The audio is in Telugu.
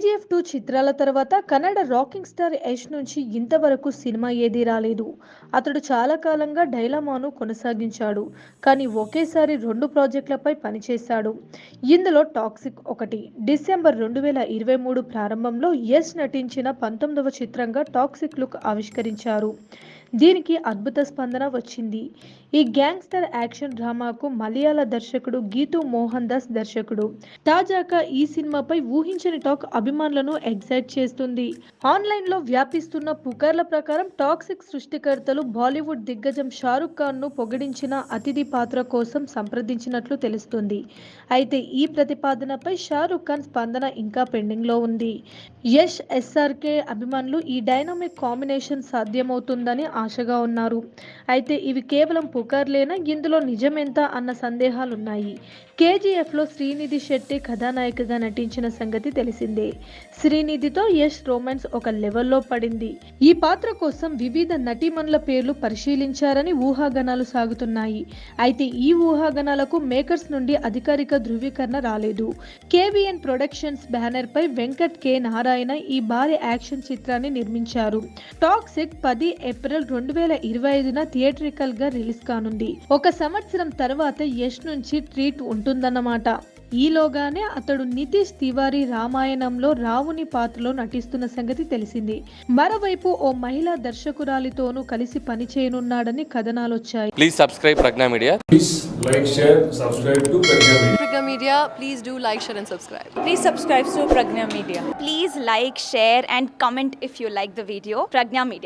కేజీఎఫ్ 2 చిత్రాల తర్వాత కన్నడ రాకింగ్ స్టార్ యష్ నుంచి ఇంతవరకు సినిమా ఏదీ రాలేదు. అతడు చాలా కాలంగా డైలమాను కొనసాగించాడు. కానీ ఒకేసారి 2 ప్రాజెక్టులపై పనిచేశాడు. ఇందులో టాక్సిక్ ఒకటి. డిసెంబర్ 2023 ప్రారంభంలో యష్ నటించిన 19వ చిత్రంగా టాక్సిక్ లుక్ ఆవిష్కరించారు. దీనికి అద్భుత స్పందన వచ్చింది. ఈ గ్యాంగ్స్టర్ యాక్షన్ డ్రామాకు మలయాళ దర్శకుడు గీతూ మోహన్ దాస్ దర్శకుడు. తాజాగా ఈ సినిమాపై ఊహించని టాక్ అభిమానులను ఎగ్జైట్ చేస్తుంది. ఆన్లైన్ లో వ్యాపిస్తున్న పుకార్ల ప్రకారం టాక్సిక్ సృష్టికర్తలు బాలీవుడ్ దిగ్గజం షారుఖ్ ఖాన్ ను పొగిడించిన అతిథి పాత్ర కోసం సంప్రదించినట్లు తెలుస్తుంది. అయితే ఈ ప్రతిపాదనపై షారుఖ్ ఖాన్ స్పందన ఇంకా పెండింగ్ లో ఉంది. యష్ ఎస్ఆర్కే అభిమానులు ఈ డైనమిక్ కాంబినేషన్ సాధ్యమవుతుందని ఆశగా ఉన్నారు. అయితే ఇవి కేవలం పుకార్లేనా, ఇందులో నిజమెంత అన్న సందేహాలున్నాయి. కేజీఎఫ్ లో శ్రీనిధి శెట్టి కథానాయికగా నటించిన సంగతి తెలిసిందే. శ్రీనిధితో యష్ రొమాన్స్ ఒక లెవెల్లో పడింది. ఈ పాత్ర కోసం వివిధ నటీమణుల పేర్లు పరిశీలించారని ఊహాగానాలు సాగుతున్నాయి. అయితే ఈ ఊహాగానాలకు మేకర్స్ నుండి అధికారిక ధృవీకరణ రాలేదు. కేవీఎన్ ప్రొడక్షన్స్ బ్యానర్ పై వెంకట్ కె నారాయణ ఈ భారీ యాక్షన్ చిత్రాన్ని నిర్మించారు. టాక్సిక్ 10 ఏప్రిల్ 2025న థియేట్రికల్ గా రిలీజ్ కానుంది. ఒక సంవత్సరం తర్వాత యష్ నుంచి ట్రీట్ ఉంటుందన్నమాట. ఈలోగానే అతడు నితీష్ తివారీ రామాయణంలో రావుని పాత్రలో నటిస్తున్న సంగతి తెలిసింది. మరోవైపు ఓ మహిళా దర్శకురాలితోనూ కలిసి పనిచేయనున్నాడని కథనాలొచ్చాయి. Please subscribe Pragna Media. Please like, share, subscribe to Pragna Media. Pragna Media, please do like, share and subscribe. Please subscribe to Pragna Media. Please like, share and comment if you like the video. Pragna Media.